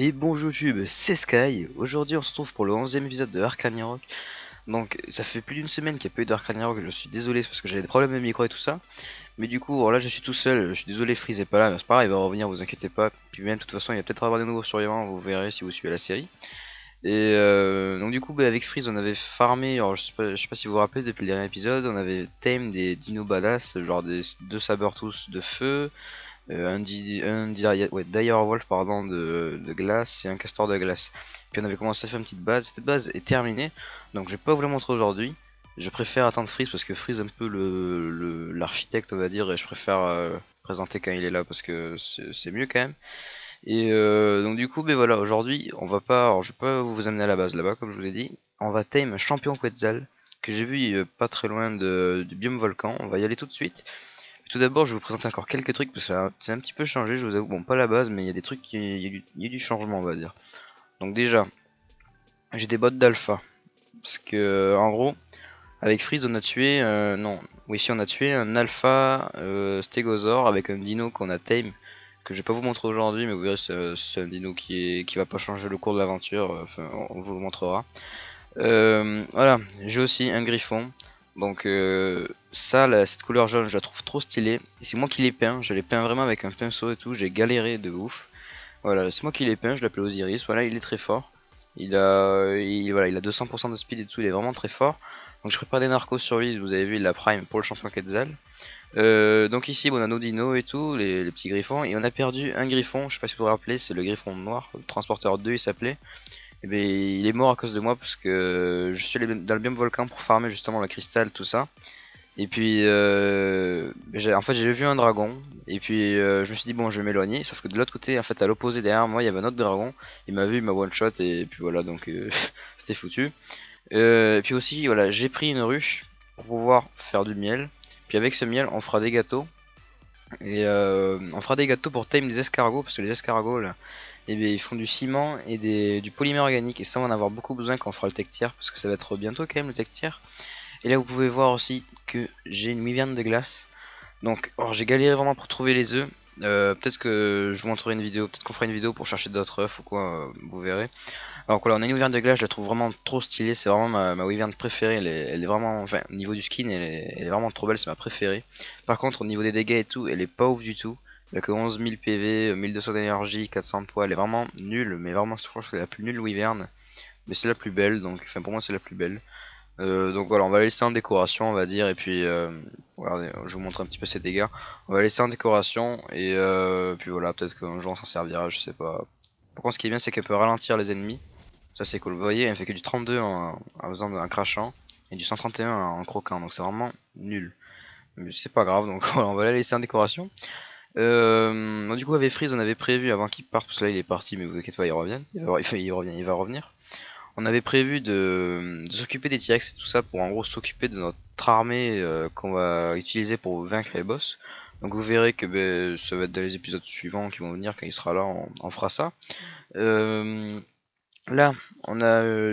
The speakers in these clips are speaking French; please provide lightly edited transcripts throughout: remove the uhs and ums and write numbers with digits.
Et bonjour YouTube, c'est Sky. Aujourd'hui on se retrouve pour le 11e épisode de Ark Ragnarok. Donc ça fait plus d'une semaine qu'il n'y a pas eu d'Ark Ragnarok, je suis désolé, c'est parce que j'avais des problèmes de micro et tout ça. Mais du coup, là je suis tout seul, je suis désolé, Freeze est pas là, mais c'est pareil, il va revenir, vous inquiétez pas. Puis même de toute façon il va peut-être avoir des nouveaux survivants, vous verrez si vous suivez la série. Et donc du coup avec Freeze on avait farmé, alors je sais pas si vous vous rappelez, depuis le dernier épisode, on avait tame des dinos badass, genre des deux sabertooths de feu, ouais, Direwolf pardon, de glace et un castor de glace. Puis on avait commencé à faire une petite base. Cette base est terminée, donc je vais pas vous la montrer aujourd'hui. Je préfère attendre Freeze parce que Freeze est un peu l'architecte, on va dire, et je préfère présenter quand il est là parce que c'est mieux quand même. Et donc du coup, ben voilà, aujourd'hui, on va pas, alors je vais pas vous amener à la base là-bas, comme je vous l'ai dit. On va tame un champion Quetzal que j'ai vu pas très loin du biome volcan. On va y aller tout de suite. Tout d'abord, je vais vous présenter encore quelques trucs parce que c'est un petit peu changé, je vous avoue. Bon, pas la base, mais il y a des trucs, il y a du changement, on va dire. Donc, déjà, j'ai des bots d'alpha. Parce que, en gros, avec Freeze, on a tué. Non, oui, si, on a tué un alpha stégosaure avec un dino qu'on a tame. Que je vais pas vous montrer aujourd'hui, mais vous verrez, c'est un dino qui va pas changer le cours de l'aventure. Enfin, on vous le montrera. Voilà, j'ai aussi un griffon. Donc ça, cette couleur jaune, je la trouve trop stylée. Et c'est moi qui l'ai peint, je l'ai peint vraiment avec un pinceau et tout, j'ai galéré de ouf. Voilà, c'est moi qui l'ai peint, je l'appelle Osiris, voilà, il est très fort. Voilà, il a 200% de speed et tout, il est vraiment très fort. Donc je prépare des narcos sur lui, vous avez vu, il a prime pour le champion Quetzal. Donc ici, bon, on a nos dinos et tout, les petits griffons. Et on a perdu un griffon, je sais pas si vous vous rappelez, c'est le griffon noir, le transporteur 2 il s'appelait. Et ben, il est mort à cause de moi parce que je suis allé dans le biome volcan pour farmer justement le cristal, tout ça. Et puis, en fait, j'ai vu un dragon. Et puis, je me suis dit, bon, je vais m'éloigner. Sauf que de l'autre côté, en fait, à l'opposé derrière moi, il y avait un autre dragon. Il m'a vu, il m'a one shot. Et puis voilà, donc c'était foutu. Et puis aussi, voilà, j'ai pris une ruche pour pouvoir faire du miel. Puis avec ce miel, on fera des gâteaux. Et on fera des gâteaux pour tame des escargots. Parce que les escargots, là, et bien, ils font du ciment et du polymère organique. Et ça, on va en avoir beaucoup besoin quand on fera le tech tier. Parce que ça va être bientôt quand même le tech tier. Et là, vous pouvez voir aussi que j'ai une wyvern de glace. Donc, alors, j'ai galéré vraiment pour trouver les œufs. Peut-être que je vous montrerai une vidéo, peut-être qu'on fera une vidéo pour chercher d'autres œufs ou quoi, vous verrez. Alors voilà, on a une wyvern de glace, je la trouve vraiment trop stylée, c'est vraiment ma wyvern préférée, elle est vraiment, enfin au niveau du skin elle est vraiment trop belle, c'est ma préférée. Par contre au niveau des dégâts et tout, elle est pas ouf du tout. Elle a que 11 000 PV, 1200 d'énergie, 400 de poids, elle est vraiment nulle, mais vraiment je trouve que c'est la plus nulle wyvern. Mais c'est la plus belle, donc enfin pour moi c'est la plus belle. Donc voilà, on va la laisser en décoration, on va dire, et puis regardez, je vous montre un petit peu ses dégâts. On va la laisser en décoration, et puis voilà, peut-être qu'un jour on s'en servira, je sais pas. Par contre, ce qui est bien, c'est qu'elle peut ralentir les ennemis. Ça, c'est cool. Vous voyez, elle fait que du 32 en faisant un crachant, et du 131 en croquant, donc c'est vraiment nul. Mais c'est pas grave, donc voilà, on va la laisser en décoration. Donc, du coup, avec Freeze, on avait prévu avant qu'il parte, parce que là il est parti, mais vous inquiétez pas, il revient. Il va revenir. On avait prévu de s'occuper des T-Rex et tout ça pour en gros s'occuper de notre armée qu'on va utiliser pour vaincre les boss. Donc vous verrez que ben, ça va être dans les épisodes suivants qui vont venir, quand il sera là, on fera ça. Euh, Là,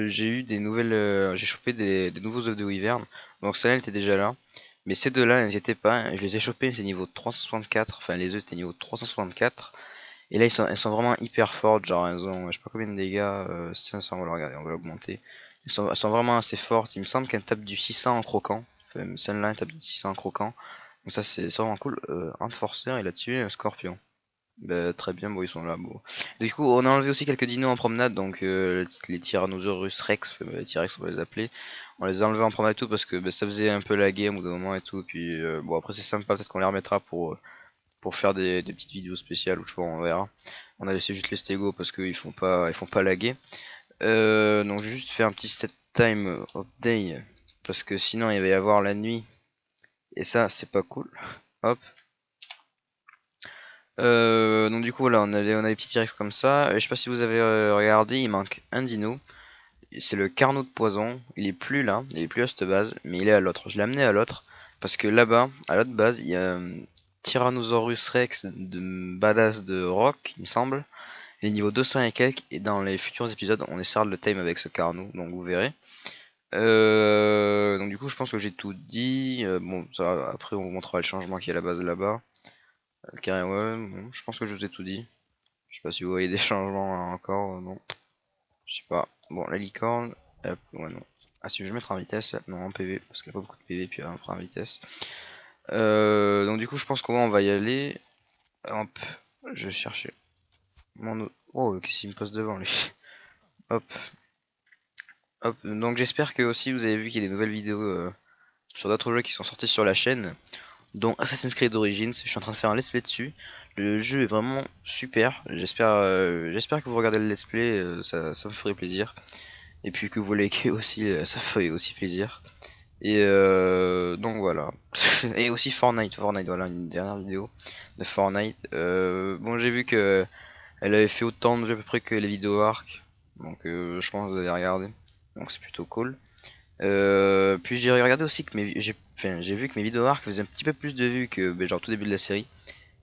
j'ai eu des nouvelles, j'ai chopé des nouveaux œufs de Wyvern. Donc celle-là elle était déjà là. Mais ces deux-là, elles étaient pas. Je les ai chopés, c'est niveau 364. Enfin, les œufs c'était niveau 364. Et là, elles sont vraiment hyper fortes, genre elles ont, je sais pas combien de dégâts, 500, voilà, regardez, on va l'augmenter. Elles sont vraiment assez fortes, il me semble qu'elles tapent du 600 en croquant, enfin, celle-là elle tape du 600 en croquant, donc ça c'est vraiment cool. Un il a tué un scorpion. Bah, très bien, bon ils sont là, bon. Du coup, on a enlevé aussi quelques dinos en promenade, donc les Tyrannosaurus Rex, les T-Rex on va les appeler. On les a enlevés en promenade et tout parce que bah, ça faisait un peu la game au bout d'un moment et tout, et puis bon après c'est sympa, peut-être qu'on les remettra pour faire des petites vidéos spéciales ou je sais pas, on verra. On a laissé juste les stégots parce qu'ils font pas laguer. Donc je vais juste faire un petit set time of day parce que sinon il va y avoir la nuit et ça c'est pas cool. Hop. Donc du coup voilà, on a des petits T-Rex comme ça. Je sais pas si vous avez regardé, il manque un dino. C'est le Carnot de poison. Il est plus là, il est plus à cette base, mais il est à l'autre. Je l'ai amené à l'autre parce que là-bas, à l'autre base, il y a Tyrannosaurus Rex de badass de rock, il me semble. Il est niveau 200 et quelques, et dans les futurs épisodes, on essaiera de le time avec ce Carnot, donc vous verrez. Donc du coup, je pense que j'ai tout dit. Bon, ça, après, on vous montrera le changement qui est à la base là-bas. Ouais, bon, je pense que je vous ai tout dit. Je sais pas si vous voyez des changements là, encore, non. Je sais pas. Bon, la licorne, hop, ouais, non. Ah, si je vais mettre en vitesse, non, en PV, parce qu'il n'y a pas beaucoup de PV, puis on prend en vitesse. Donc, du coup, je pense qu'on va y aller. Hop, je vais chercher mon. Oh, qu'est-ce qu'il me passe devant lui? Hop, hop. Donc, j'espère que aussi vous avez vu qu'il y a des nouvelles vidéos sur d'autres jeux qui sont sortis sur la chaîne, dont Assassin's Creed Origins. Je suis en train de faire un let's play dessus. Le jeu est vraiment super. J'espère que vous regardez le let's play, ça me ferait plaisir. Et puis que vous likez aussi, ça ferait aussi plaisir. Et donc voilà. Et aussi Fortnite, voilà une dernière vidéo de Fortnite. Bon, j'ai vu que elle avait fait autant de vues à peu près que les vidéos arc, donc je pense que vous avez regardé. Donc c'est plutôt cool. Puis j'ai regardé aussi que j'ai vu que mes vidéos arc faisaient un petit peu plus de vues que genre tout début de la série.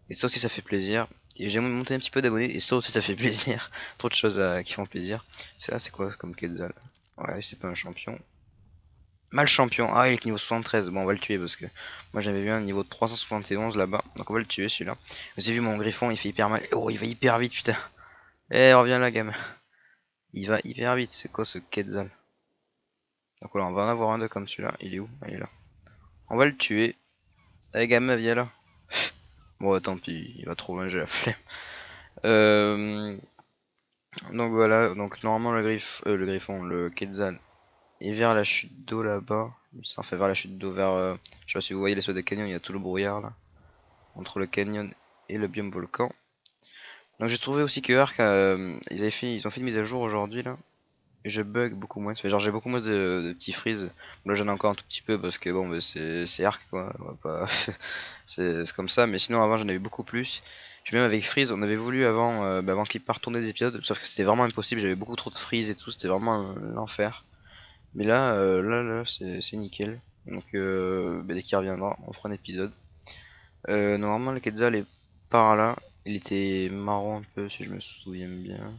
Et ça aussi ça fait plaisir. Et j'ai monté un petit peu d'abonnés et ça aussi ça fait plaisir. Trop de choses qui font plaisir. C'est quoi comme Quetzal? Ouais, c'est pas un champion. Mal champion. Ah, il est niveau 73. Bon, on va le tuer parce que moi j'avais vu un niveau 371 là-bas. Donc on va le tuer celui-là. Vous avez vu mon griffon, il fait hyper mal. Oh, il va hyper vite, putain. Eh, reviens là, gamme. Il va hyper vite. C'est quoi ce Quetzal? Donc voilà, on va en avoir un de comme celui-là. Il est où? Ah, il est là. On va le tuer. Allez, gamme, viens là. Bon, tant pis, il va trop loin, j'ai la flemme. Euh, donc voilà, donc normalement le griffon, le Quetzal est vers la chute d'eau là-bas. Il s'en fait vers la chute d'eau, vers. Je sais pas si vous voyez les sauts de canyon, il y a tout le brouillard là. Entre le canyon et le biome volcan. Donc j'ai trouvé aussi que Ark, ils ont fait une mise à jour aujourd'hui là. Et je bug beaucoup moins. Genre j'ai beaucoup moins de petits freeze. Bon, là j'en ai encore un tout petit peu parce que bon bah, c'est Ark quoi. On va pas... c'est comme ça. Mais sinon avant j'en avais beaucoup plus. Puis même avec freeze, on avait voulu avant, avant qu'il parte tourner des épisodes. Sauf que c'était vraiment impossible. J'avais beaucoup trop de freeze et tout. C'était vraiment l'enfer. Mais là, là c'est nickel. Donc bah, dès qu'il reviendra, on fera un épisode. Normalement le Quetzal est par là. Il était marron un peu si je me souviens bien.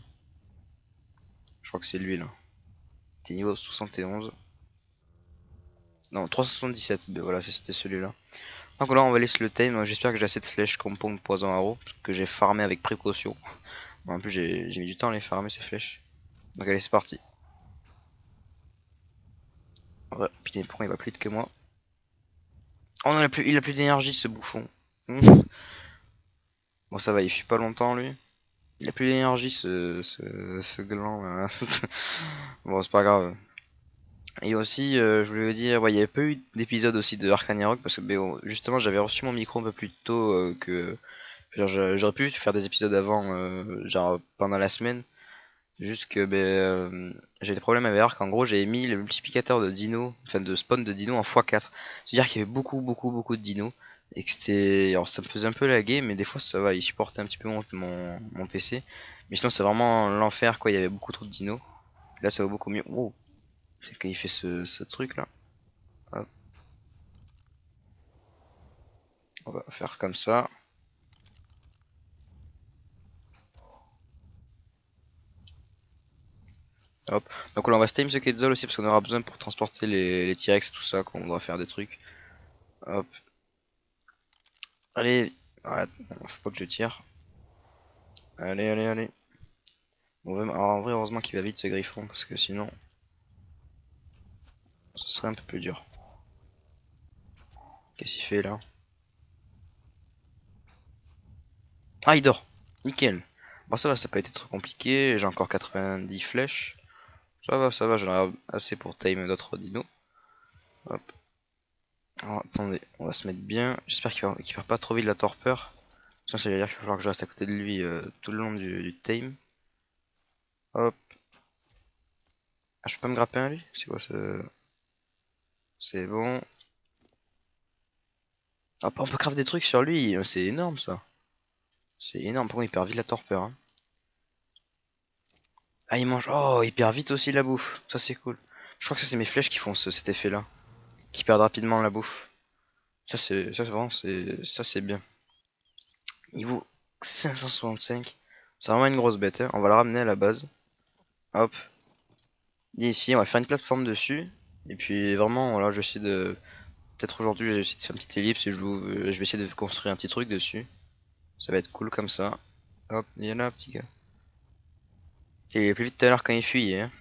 Je crois que c'est lui là. Il était niveau 71. Non, 377. Ben voilà, c'était celui-là. Donc là on va laisser le time. J'espère que j'ai assez de flèches comme pompe poison arrow. Que j'ai farmé avec précaution. Bon, en plus j'ai mis du temps à les farmer ces flèches. Donc allez c'est parti. Ouais, putain pourquoi il va plus vite que moi. Oh non il a plus d'énergie ce bouffon. Bon ça va il fuit pas longtemps lui. Il a plus d'énergie ce gland là. Bon c'est pas grave. Et aussi, je voulais vous dire, ouais, il n'y avait pas eu d'épisode aussi de Arcania Rock parce que justement j'avais reçu mon micro un peu plus tôt que. J'aurais pu faire des épisodes avant, genre pendant la semaine. Juste que j'ai des problèmes avec Arc. En gros, j'ai mis le multiplicateur de dino, enfin de spawn de dino en x4. C'est-à-dire qu'il y avait beaucoup de dinos. Et que c'était. Alors ça me faisait un peu laguer, mais des fois ça va, il supportait un petit peu mon PC. Mais sinon, c'est vraiment l'enfer quoi, il y avait beaucoup trop de dinos. Là, ça va beaucoup mieux. Wow, c'est qu'il fait ce truc là. Hop, on va faire comme ça. Hop. Donc là on va stame ce Quetzal aussi parce qu'on aura besoin pour transporter les T-Rex tout ça quand on doit faire des trucs. Hop. Allez. Arrête. Faut pas que je tire. Allez. Bon, alors, en vrai heureusement qu'il va vite ce griffon parce que sinon ce serait un peu plus dur. Qu'est-ce qu'il fait là? Ah il dort. Nickel. Bon ça va, ça n'a pas été trop compliqué. J'ai encore 90 flèches. Ça va, j'en ai assez pour time d'autres dinos. Hop. Alors, attendez, on va se mettre bien. J'espère qu'il perd pas trop vite la torpeur. Sinon, ça veut dire qu'il va falloir que je reste à côté de lui tout le long du time. Hop. Ah, je peux pas me grapper à lui? C'est quoi ce. C'est bon. Ah, on peut craft des trucs sur lui. C'est énorme ça. C'est énorme. Par contre, il perd vite la torpeur. Hein. Ah, il mange. Oh, il perd vite aussi la bouffe. Ça, c'est cool. Je crois que ça, c'est mes flèches qui font cet effet là. Qui perdent rapidement la bouffe. Ça, c'est vraiment. Ça, c'est bien. Niveau 565. C'est vraiment une grosse bête. Hein. On va la ramener à la base. Hop. Et ici, on va faire une plateforme dessus. Et puis vraiment, voilà, je vais essayer de. Peut-être aujourd'hui, je vais essayer de faire une petite ellipse et je vais essayer de construire un petit truc dessus. Ça va être cool comme ça. Hop, il y en a un petit gars. Il est plus vite tout à l'heure quand il fuyait. Hein.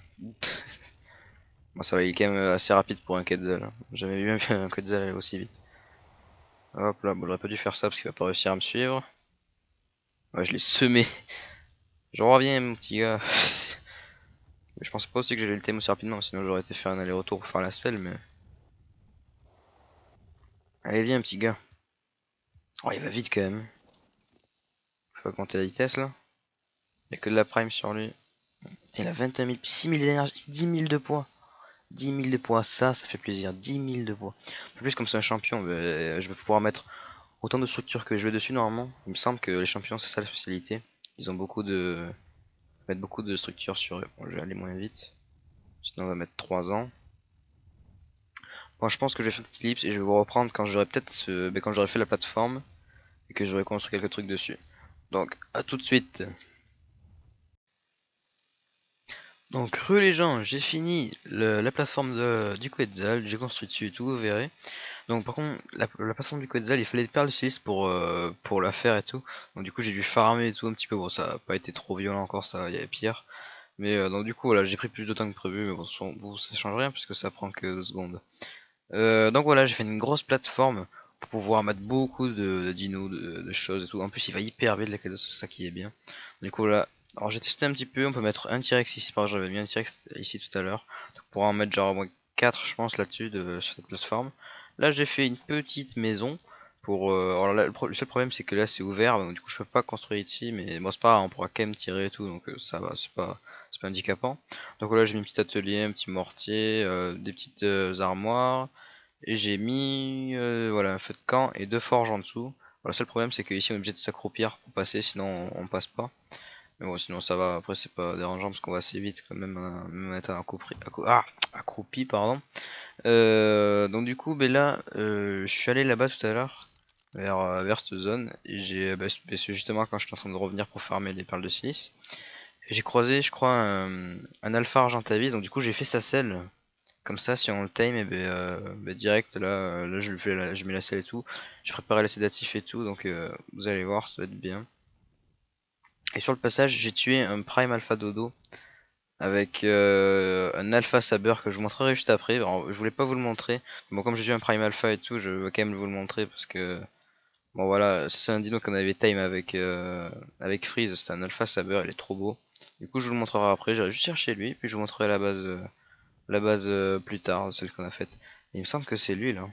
Bon, ça va, il est quand même assez rapide pour un Quetzal. Hein. J'avais même vu un Quetzal aller aussi vite. Hop là, bon, j'aurais pas dû faire ça parce qu'il va pas réussir à me suivre. Ouais, je l'ai semé. Je reviens, mon petit gars. Mais je pensais pas aussi que j'allais le thème aussi rapidement, sinon j'aurais été faire un aller-retour pour faire la selle, mais. Allez, viens, petit gars. Oh, il va vite quand même. Faut augmenter la vitesse là. Il y a que de la prime sur lui. Il a 21 000, 6 000 d'énergie, 10 000 de poids. 10 000 de poids, ça fait plaisir. 10 000 de poids. En plus, comme c'est un champion, bah, je vais pouvoir mettre autant de structures que je veux dessus normalement. Il me semble que les champions, c'est ça la spécialité. Ils ont beaucoup de. Mettre beaucoup de structures sur eux. Bon, je vais aller moins vite. Sinon, on va mettre 3 ans. Bon, je pense que je vais faire une petite ellipse et je vais vous reprendre quand j'aurai peut-être quand j'aurai fait la plateforme et que j'aurai construit quelques trucs dessus. Donc, à tout de suite. Donc, les gens, j'ai fini la plateforme du Quetzal, j'ai construit dessus et tout, vous verrez. Donc, par contre, la plateforme du Quetzal, il fallait des perles de silice pour la faire et tout. Donc, du coup, j'ai dû farmer et tout un petit peu. Bon, ça n'a pas été trop violent encore, ça, il y avait pire. Mais donc, du coup, voilà, j'ai pris plus de temps que prévu, mais bon, ça change rien puisque ça prend que 2 secondes. Donc voilà, j'ai fait une grosse plateforme pour pouvoir mettre beaucoup de dinos, de choses et tout. En plus, il va hyper vite, c'est ça qui est bien. Du coup, là, alors j'ai testé un petit peu. On peut mettre un T-Rex ici, par exemple, j'avais mis un T-Rex ici tout à l'heure. On pourra en mettre genre au moins 4, je pense, là-dessus, sur cette plateforme. Là, j'ai fait une petite maison. Alors là, le seul problème, c'est que là, c'est ouvert. Donc, du coup, je peux pas construire ici. Mais bon, c'est pas grave, on pourra quand même tirer et tout. Donc, ça va, c'est pas handicapant. Donc, là, j'ai mis un petit atelier, un petit mortier, des petites armoires. Et j'ai mis voilà, un feu de camp et 2 forges en dessous. Voilà, le seul problème c'est qu'ici on est obligé de s'accroupir pour passer, sinon on passe pas. Mais bon, sinon ça va, après c'est pas dérangeant parce qu'on va assez vite quand même, même être accroupi, pardon. Donc du coup, ben là, je suis allé là-bas tout à l'heure, vers cette zone, et c'est justement quand je suis en train de revenir pour farmer les perles de silice. Et j'ai croisé, je crois, un alpha argentavis, donc du coup j'ai fait sa selle. Comme ça, si on le time, et direct, là, là je mets la selle et tout. Je préparais les sédatifs et tout, donc vous allez voir, ça va être bien. Et sur le passage, j'ai tué un Prime Alpha Dodo avec un Alpha Saber que je vous montrerai juste après. Alors, je voulais pas vous le montrer. Bon, comme j'ai tué un Prime Alpha et tout, je veux quand même vous le montrer parce que bon voilà, c'est un dino qu'on avait time avec Freeze. C'était un Alpha Saber, il est trop beau. Du coup, je vous le montrerai après. J'irai juste chercher lui, puis je vous montrerai la base plus tard, celle qu'on a faite. Il me semble que c'est lui là.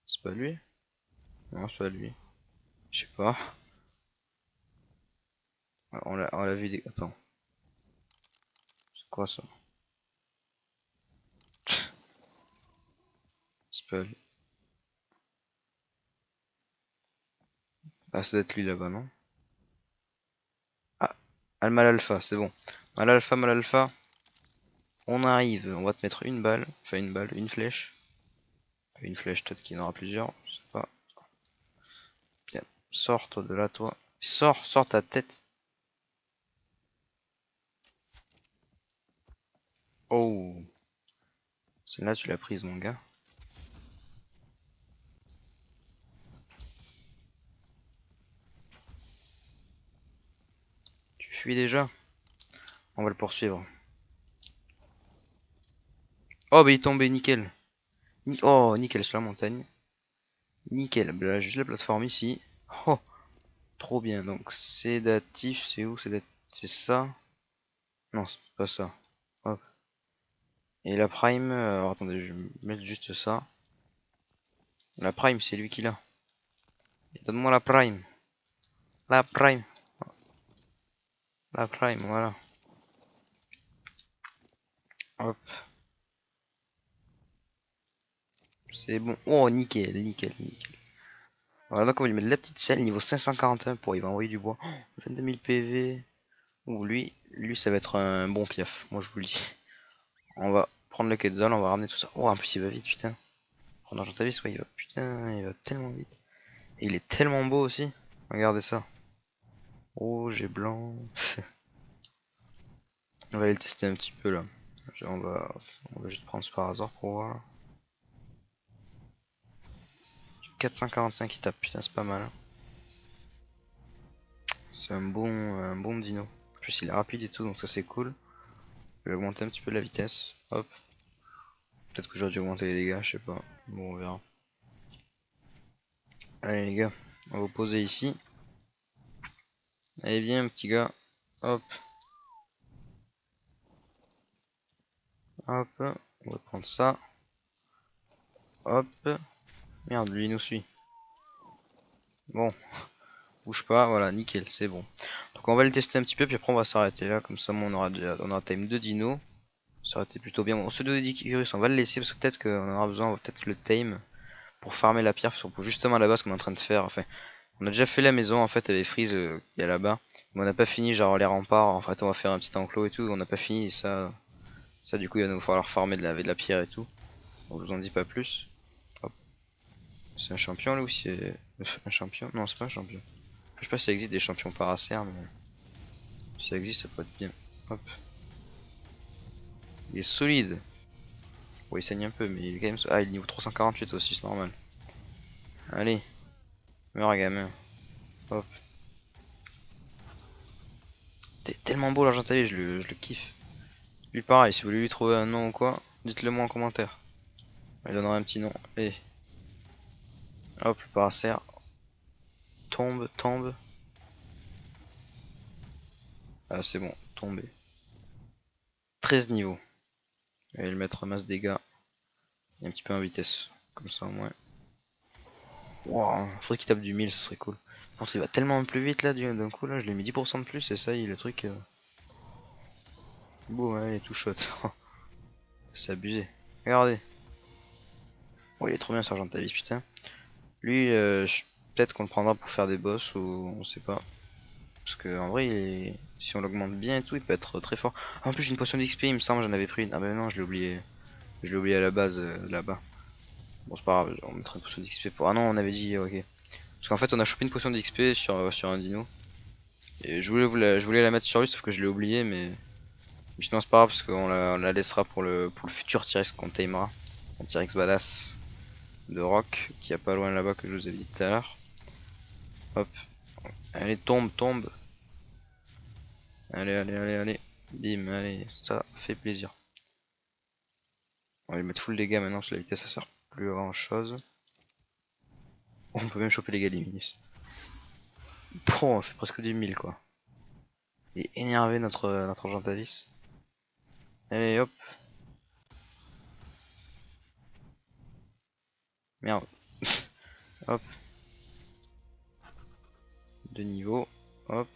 C'est pas lui? Non, c'est pas lui. Je sais pas. On l'a vu des. Attends, c'est quoi ça? C'est pas lui. Ah, ça doit être lui là-bas, non? Ah, Mal Alpha, c'est bon. Mal Alpha. On arrive, on va te mettre une balle. Enfin, une balle, une flèche. Une flèche, peut-être qu'il y en aura plusieurs. Je sais pas. Bien. Sors toi de là, toi. Sors ta tête. Oh. Celle-là, tu l'as prise, mon gars. Tu fuis déjà? On va le poursuivre. Oh, bah il est tombé, nickel. Oh, nickel sur la montagne. Nickel. Bah, là, juste la plateforme ici. Oh, trop bien. Donc, sédatif, c'est où? C'est ça? Non, c'est pas ça. Hop. Et la prime, alors attendez, je vais mettre juste ça. La prime, c'est lui qui l'a. Donne-moi la prime. La prime. La prime, voilà. Hop, c'est bon. Oh, nickel, nickel, nickel. Voilà, donc on va lui mettre la petite selle, niveau 541 pour il va envoyer du bois. Oh, 22 000 PV. Ouh, lui, ça va être un bon piaf. Moi, je vous le dis. On va prendre le Quetzal, on va ramener tout ça. Oh, en plus, il va vite, putain. Prendre Argentavis, ouais, putain, il va tellement vite. Et il est tellement beau aussi. Regardez ça. Rouge et blanc. On va aller le tester un petit peu là. On va juste prendre ce par hasard pour voir. 445 qui tape, putain, c'est pas mal. C'est un bon dino. En plus il est rapide et tout, donc ça c'est cool. Je vais augmenter un petit peu la vitesse. Hop. Peut-être que j'aurais dû augmenter les dégâts, je sais pas. Bon, on verra. Allez les gars, on va vous poser ici. Allez viens petit gars. Hop. Hop. On va prendre ça. Hop. Merde, lui il nous suit. Bon. Bouge pas, voilà, nickel, c'est bon. Donc on va le tester un petit peu, puis après on va s'arrêter là. Comme ça, on aura déjà, on aura time 2 dinos. Ça aurait été plutôt bien. Bon, ce Dodicurus, on va le laisser parce que peut-être qu'on en aura besoin. On va peut-être le tame pour farmer la pierre. Pour justement à la base qu'on est en train de faire. Enfin, on a déjà fait la maison en fait avec Freeze qui est là-bas. Mais on n'a pas fini, genre les remparts. En fait, on va faire un petit enclos et tout. On n'a pas fini et ça du coup, il va nous falloir farmer avec de la pierre et tout. Donc, je vous en dis pas plus. Hop. C'est un champion là ou c'est un champion? Non, c'est pas un champion. Je sais pas s'il existe des champions paracères, mais si ça existe, ça peut être bien. Hop. Il est solide. Bon, il saigne un peu, mais il est quand même. Ah, il est niveau 348 aussi, c'est normal. Allez, meurs, gamin. Hop. T'es tellement beau l'argent à vie, je le kiffe. Lui, pareil, si vous voulez lui trouver un nom ou quoi, dites-le moi en commentaire. Il donnera un petit nom. Allez. Hop, le paracère. Tombe, tombe. Ah, c'est bon, tombé. 13 niveaux. Je vais le mettre masse dégâts. Et un petit peu en vitesse. Comme ça au moins. Wow, faudrait qu'il tape du 1000, ce serait cool. Je pense qu'il va tellement plus vite là d'un coup là, je l'ai mis 10% de plus et ça y est le truc. Bon ouais, il est tout shot. C'est abusé. Regardez. Oh il est trop bien Sergent Tavis putain. Lui peut-être qu'on le prendra pour faire des boss ou on sait pas. Parce que en vrai si on l'augmente bien et tout il peut être très fort. Ah, en plus j'ai une potion d'XP il me semble j'en avais pris une. Ah bah non je l'ai oublié. Je l'ai oublié à la base là-bas. Bon c'est pas grave, on mettra une potion d'XP pour. Ah non on avait dit ok. Parce qu'en fait on a chopé une potion d'XP sur un dino. Et je voulais la mettre sur lui sauf que je l'ai oublié mais sinon c'est pas grave parce qu'on la laissera pour le futur T-Rex qu'on tamera. Un T-Rex badass de rock qui a pas loin là-bas que je vous avais dit tout à l'heure. Hop. Allez tombe, tombe. Allez, allez, allez, allez. Bim, allez, ça fait plaisir. On va lui mettre full dégâts maintenant parce que la vitesse ça sert plus à grand chose. On peut même choper les Gallimimus. Bon, on fait presque du 1000 quoi. Il est énervé notre Gentavis. Allez hop. Merde. Hop. De niveau. Hop.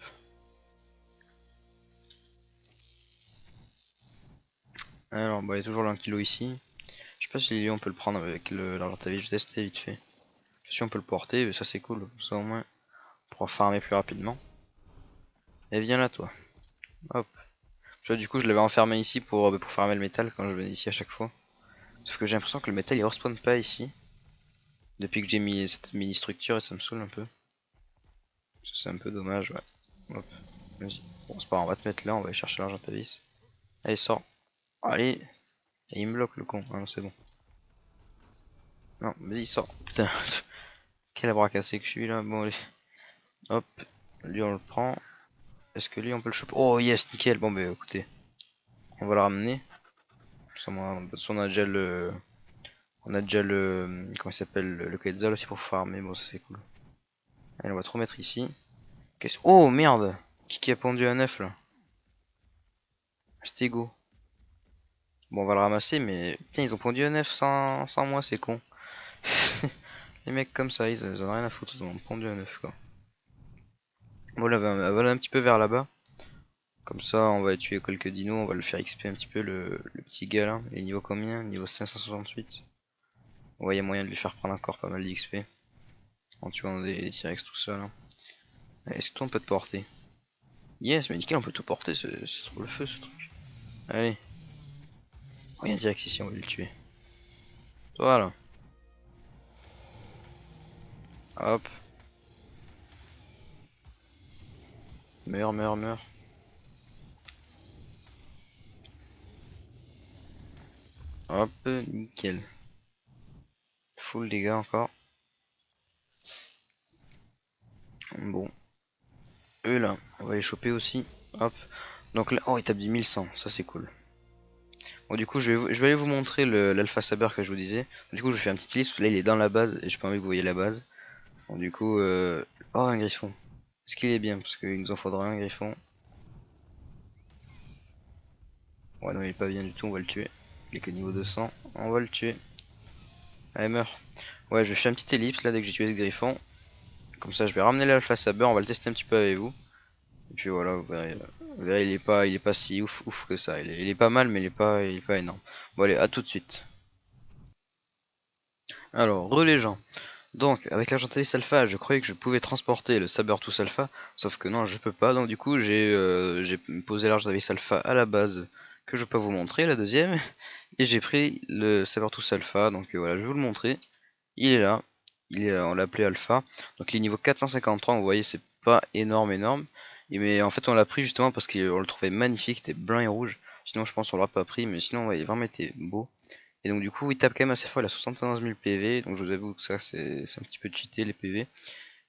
Alors bah il y a toujours l'Ankylo ici. Je sais pas si lui on peut le prendre avec l'argentavis, je vais tester vite fait. Si on peut le porter, mais ça c'est cool, ça au moins on pourra farmer plus rapidement. Et viens là toi. Hop. Tu vois, du coup je l'avais enfermé ici pour farmer le métal quand je venais ici à chaque fois. Sauf que j'ai l'impression que le métal il respawn pas ici. Depuis que j'ai mis cette mini structure et ça me saoule un peu. C'est un peu dommage, ouais. Hop, vas-y. Bon c'est pas grave, on va te mettre là, on va aller chercher l'argentavis. Allez sors. Allez. Et il me bloque le con. Ah non c'est bon. Non, vas-y sors. Putain. Quel bras cassé que je suis là. Bon allez. Hop. Lui on le prend. Est-ce que lui on peut le choper? Oh yes, nickel. Bon bah écoutez. On va le ramener. On a déjà le. On a déjà le. Comment il s'appelle? Le Quetzal aussi pour farmer. Bon ça c'est cool. Allez on va te remettre ici. Oh merde! Qui a pondu un œuf là? Stego. Bon on va le ramasser mais. Tiens ils ont pondu un œuf sans moi c'est con. Les mecs comme ça ils en ont rien à foutre, ils ont pondu un œuf quoi. Bon là on va aller un petit peu vers là-bas. Comme ça, on va tuer quelques dinos, on va le faire XP un petit peu, le petit gars là. Il est niveau combien? Niveau 568. Ouais, il y a moyen de lui faire prendre encore pas mal d'XP. En tuant des T-Rex tout seul. Hein. Est-ce que toi on peut te porter? Yes, mais nickel, on peut te porter, c'est trop le feu ce truc. Allez. Oh, il y a un T-Rex ici, on va le tuer. Voilà. Hop. Meurs, meurs, meurs. Hop, nickel. Full dégâts encore. Bon. eux là, on va les choper aussi. Hop. Donc là, oh il tape du 1100, ça c'est cool. Bon du coup je vais aller vous montrer l'Alpha Saber que je vous disais. Du coup je fais un petit ellipse, là il est dans la base et j'ai pas envie que vous voyez la base. Bon du coup, oh un griffon. Est-ce qu'il est bien? Parce qu'il nous en faudra un griffon. Ouais non il est pas bien du tout, on va le tuer. Il est que niveau 200, on va le tuer. Allez meurs. Ouais je vais faire un petit ellipse là dès que j'ai tué ce griffon. Comme ça je vais ramener l'Alpha Saber, on va le tester un petit peu avec vous. Et puis voilà, vous verrez, il est pas si ouf que ça. Il est pas mal, mais il est pas énorme. Bon allez, à tout de suite. Alors, les gens. Donc, avec l'agent Tavis Alpha, je croyais que je pouvais transporter le Sabertooth Alpha, sauf que non, je peux pas. Donc du coup, j'ai posé l'agent Tavis Alpha à la base, que je peux vous montrer, la deuxième, et j'ai pris le Sabertooth Alpha. Donc voilà, je vais vous le montrer. Il est là. On l'a appelé Alpha. Donc il est niveau 453. Vous voyez, c'est pas énorme. Mais en fait, on l'a pris justement parce qu'on le trouvait magnifique. Il était blanc et rouge. Sinon, je pense qu'on l'aurait pas pris. Mais sinon, ouais, il vraiment été beau. Et donc, du coup, il tape quand même assez fort. Il a 71 000 PV. Donc, je vous avoue que ça, c'est un petit peu cheaté les PV.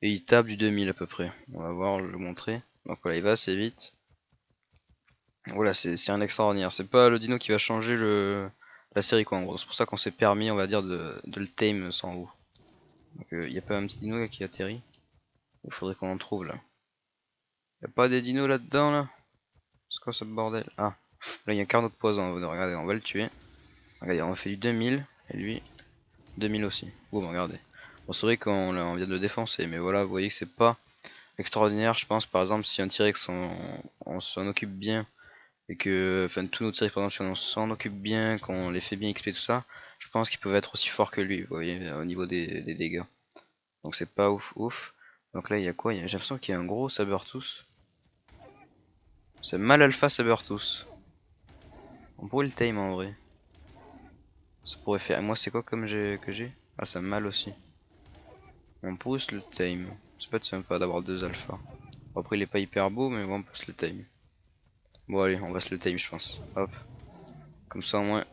Et il tape du 2000 à peu près. On va voir, je vais le montrer. Donc voilà, il va assez vite. Voilà, c'est un extraordinaire. C'est pas le dino qui va changer la série, quoi, en gros. C'est pour ça qu'on s'est permis, on va dire, de le tame sans vous. Donc il n'y a pas un petit dino là, qui atterrit. Il faudrait qu'on en trouve là. Il a pas des dinos là-dedans là? C'est quoi ce bordel? Ah, là il y a un carnot de poison. Regardez, on va le tuer. Regardez, on a fait du 2000 et lui 2000 aussi. Boum, regardez. Bon, c'est vrai qu'on vient de le défoncer, mais voilà, vous voyez que c'est pas extraordinaire. Je pense par exemple si un T-Rex on s'en occupe bien et que, enfin tous nos T-Rex par exemple si on s'en occupe bien, qu'on les fait bien XP tout ça, je pense qu'ils peuvent être aussi forts que lui, vous voyez, au niveau des dégâts. Donc c'est pas ouf. Donc là il y a quoi? J'ai l'impression qu'il y a un gros Sabertooth. C'est mal alpha Sabertooth. On pourrait le tame en vrai. Ça pourrait faire. Moi c'est quoi comme que j'ai? Ah c'est mal aussi. On pourrait se le tame. Ça peut être sympa d'avoir deux alphas. Bon, après il est pas hyper beau mais bon on peut se le tame. Bon allez on va se le tame je pense. Hop. Comme ça au moins.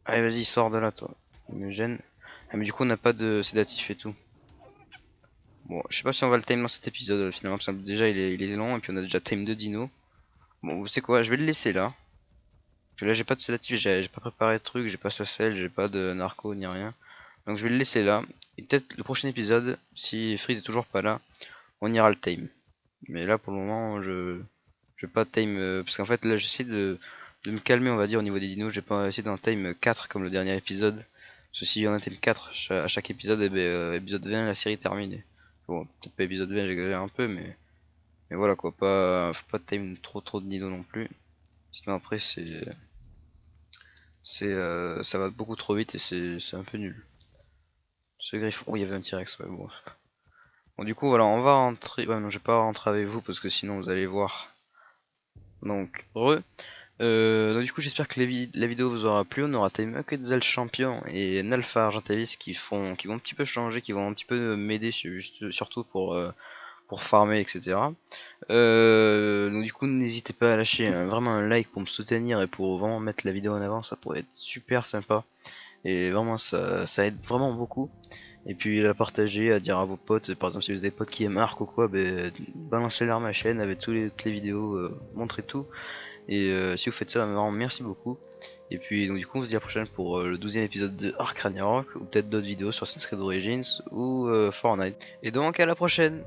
Allez vas-y sors de là toi. Il me gêne. Ah mais du coup on n'a pas de sédatif et tout. Bon je sais pas si on va le tame dans cet épisode finalement parce que déjà il est long et puis on a déjà tame 2 dinos. Bon vous savez quoi, je vais le laisser là. Parce que là j'ai pas de sédatif, j'ai pas préparé de truc, j'ai pas sa selle, j'ai pas de narco ni rien. Donc je vais le laisser là. Et peut-être le prochain épisode, si Freeze est toujours pas là, on ira le tame. Mais là pour le moment je vais pas tame parce qu'en fait là j'essaie de me calmer on va dire au niveau des dinos. J'ai pas essayé d'en tame 4 comme le dernier épisode. Parce que si on en tame 4 à chaque épisode, et ben épisode 20 la série est terminée. Bon peut-être pas épisode 20, j'exagère un peu mais voilà quoi, faut pas tame trop de dinos non plus. Sinon après ça va beaucoup trop vite et c'est un peu nul. Ce griffon, oh il y avait un T-Rex, ouais bon. Bon du coup voilà, on va rentrer, ouais non je vais pas rentrer avec vous parce que sinon vous allez voir. Donc donc du coup j'espère que la vidéo vous aura plu. On aura Time Quetzal champion et Nalfa Argentavis qui vont un petit peu changer, qui vont un petit peu m'aider surtout pour farmer etc. Donc du coup n'hésitez pas à lâcher vraiment un like pour me soutenir et pour vraiment mettre la vidéo en avant, ça pourrait être super sympa. Et vraiment ça aide vraiment beaucoup. Et puis la partager, à dire à vos potes, par exemple si vous avez des potes qui aiment Arc ou quoi, ben, balancez-leur ma chaîne avec toutes les vidéos, montrez tout. Et si vous faites ça, vraiment merci beaucoup. Et puis donc du coup on se dit à la prochaine pour le 12e épisode de Arc Ragnarok, ou peut-être d'autres vidéos sur Assassin's Creed Origins ou Fortnite. Et donc à la prochaine.